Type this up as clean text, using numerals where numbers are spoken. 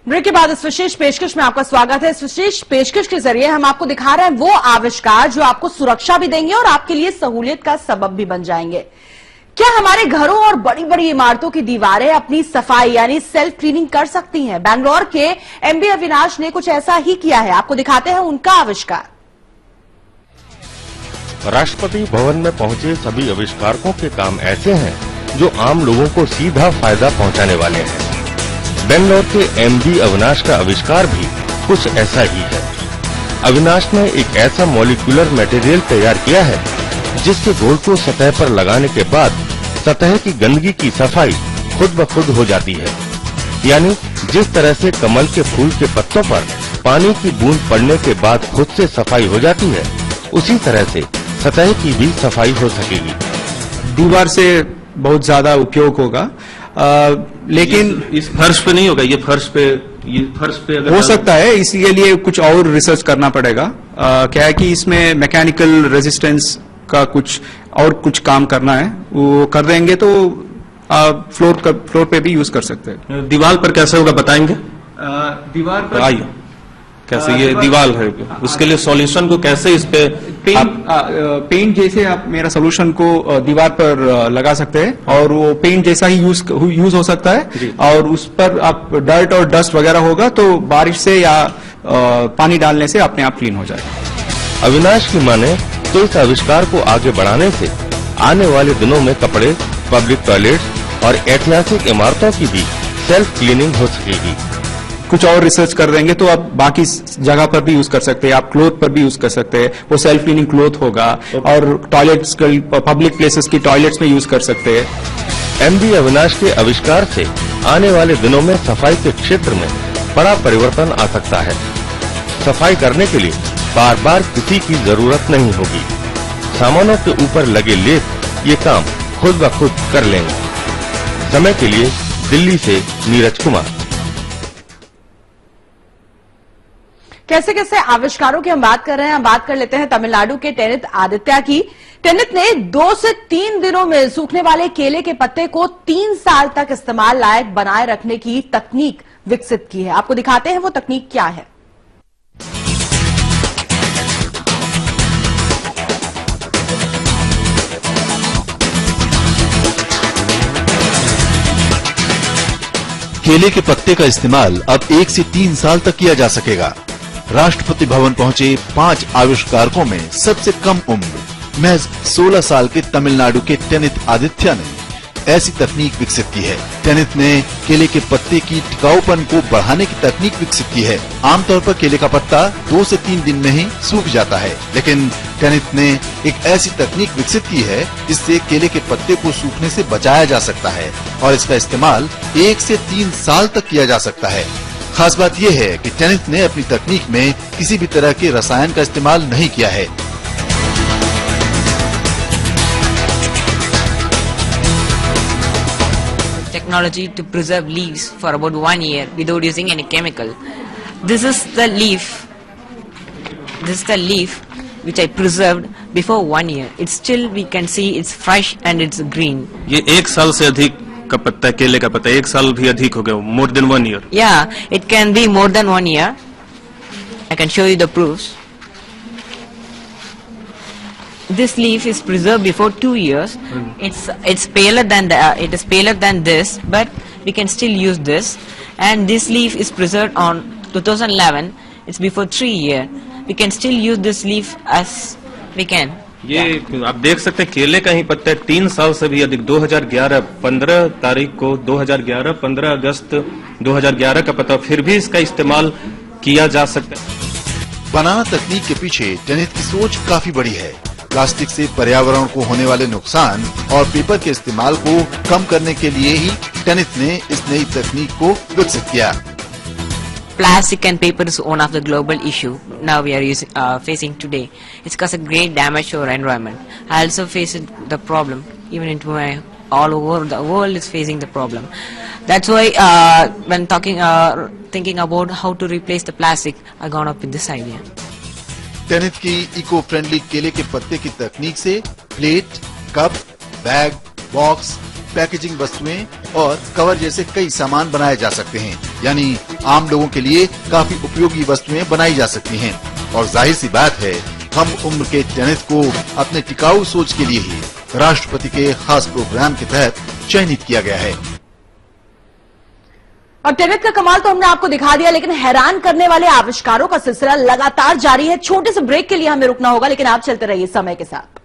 Break के बाद इस विशेष पेशकश में आपका स्वागत है। इस विशेष पेशकश के जरिए हम आपको दिखा रहे हैं वो आविष्कार जो आपको सुरक्षा भी देंगे और आपके लिए सहूलियत का सबब भी बन जाएंगे। क्या हमारे घरों और बड़ी बड़ी इमारतों की दीवारें अपनी सफाई यानी सेल्फ क्लीनिंग कर सकती हैं? बैंगलोर के एमबी अविनाश ने कुछ ऐसा ही किया है। आपको दिखाते हैं उनका आविष्कार। राष्ट्रपति भवन में पहुंचे सभी आविष्कारकों के काम ऐसे हैं जो आम लोगों को सीधा फायदा पहुंचाने वाले हैं। बेंगलोर के एमबी अविनाश का आविष्कार भी कुछ ऐसा ही है। अविनाश ने एक ऐसा मॉलिक्यूलर मटेरियल तैयार किया है जिसके घोल को सतह पर लगाने के बाद सतह की गंदगी की सफाई खुद ब खुद हो जाती है। यानी जिस तरह से कमल के फूल के पत्तों पर पानी की बूंद पड़ने के बाद खुद से सफाई हो जाती है, उसी तरह से सतह की भी सफाई हो सकेगी। दीवार से बहुत ज्यादा उपयोग होगा, लेकिन इस फर्श पे नहीं होगा। ये फर्श पे अगर हो सकता है, इसके लिए कुछ और रिसर्च करना पड़ेगा। क्या है कि इसमें मैकेनिकल रेजिस्टेंस का कुछ काम करना है, वो कर देंगे तो फ्लोर पे भी यूज कर सकते हैं। दीवार पर कैसे होगा बताएंगे? दीवार पर आइए, कैसे ये दीवार है, उसके लिए सॉल्यूशन को कैसे इस पे पेंट जैसे आप मेरा सोल्यूशन को दीवार पर लगा सकते हैं और वो पेंट जैसा ही यूज हो सकता है। और उस पर आप डर्ट और डस्ट वगैरह होगा तो बारिश से या पानी डालने से अपने आप क्लीन हो जाएगा। अविनाश की माने तो इस आविष्कार को आगे बढ़ाने से आने वाले दिनों में कपड़े, पब्लिक टॉयलेट्स और ऐतिहासिक इमारतों की भी सेल्फ क्लीनिंग हो सकेगी। कुछ और रिसर्च कर देंगे तो आप बाकी जगह पर भी यूज कर सकते हैं, आप क्लोथ पर भी यूज कर सकते हैं। वो सेल्फ क्लीनिंग क्लोथ होगा और टॉयलेट्स, पब्लिक प्लेसेस की टॉयलेट्स में यूज कर सकते हैं। एमबी अविनाश के आविष्कार से आने वाले दिनों में सफाई के क्षेत्र में बड़ा परिवर्तन आ सकता है। सफाई करने के लिए बार बार किसी की जरूरत नहीं होगी। सामानों के ऊपर लगे लेप ये काम खुद ब खुद कर लेंगे। समय के लिए दिल्ली से नीरज कुमार। कैसे कैसे आविष्कारों की हम बात कर रहे हैं। हम बात कर लेते हैं तमिलनाडु के टेनित आदित्य की। टेनित ने 2 से 3 दिनों में सूखने वाले केले के पत्ते को 3 साल तक इस्तेमाल लायक बनाए रखने की तकनीक विकसित की है। आपको दिखाते हैं वो तकनीक क्या है। केले के पत्ते का इस्तेमाल अब 1 से 3 साल तक किया जा सकेगा। राष्ट्रपति भवन पहुंचे 5 आविष्कारकों में सबसे कम उम्र महज 16 साल के तमिलनाडु के टेनित आदित्य ने ऐसी तकनीक विकसित की है। टेनित ने केले के पत्ते की टिकाऊपन को बढ़ाने की तकनीक विकसित की है। आमतौर पर केले का पत्ता 2 से 3 दिन में ही सूख जाता है, लेकिन टेनित ने एक ऐसी तकनीक विकसित की है जिससे केले के पत्ते को सूखने से बचाया जा सकता है और इसका इस्तेमाल 1 से 3 साल तक किया जा सकता है। खास बात यह है कि टेनित ने अपनी तकनीक में किसी भी तरह के रसायन का इस्तेमाल नहीं किया है। Technology to preserve leaves for about 1 year without using any chemical. This is the leaf which I preserved before 1 year. It's still, we can see it's fresh and it's green. ये 1 साल से अधिक का पत्ता, केले का पत्ता 1 साल भी अधिक हो गया, more than 1 year. Yeah, it can be more than 1 year. I can show you the proofs. This leaf is preserved before 2 years. It's paler than it is paler than this, but we can still use this. And this leaf is preserved on 2011. It's before 3 years. We can still use this leaf as we can. ये आप देख सकते हैं केले का ही पत्ता 3 साल से भी अधिक 2011 15 तारीख को 2011 15 अगस्त 2011 का पत्ता, फिर भी इसका इस्तेमाल किया जा सकता है। बनाना तकनीक के पीछे टेनित की सोच काफी बड़ी है। प्लास्टिक से पर्यावरण को होने वाले नुकसान और पेपर के इस्तेमाल को कम करने के लिए ही टेनित ने इस नई तकनीक को विकसित किया। Plastic and paper is one of the global issue now we are facing today. It's caused a great damage to our environment. I also face the problem. Even into my all over the world is facing the problem. That's why when thinking about how to replace the plastic, I gone up with this idea. टेनित की eco friendly केले के पत्ते की तकनीक से plate, cup, bag, box, packaging वस्तुएं और cover जैसे कई सामान बनाए जा सकते हैं। यानी आम लोगों के लिए काफी उपयोगी वस्तुएं बनाई जा सकती हैं। और जाहिर सी बात है, कम उम्र के टेनिथ को अपने टिकाऊ सोच के लिए ही राष्ट्रपति के खास प्रोग्राम के तहत चयनित किया गया है। और टेनिथ का कमाल तो हमने आपको दिखा दिया, लेकिन हैरान करने वाले आविष्कारों का सिलसिला लगातार जारी है। छोटे से ब्रेक के लिए हमें रुकना होगा, लेकिन आप चलते रहिए समय के साथ।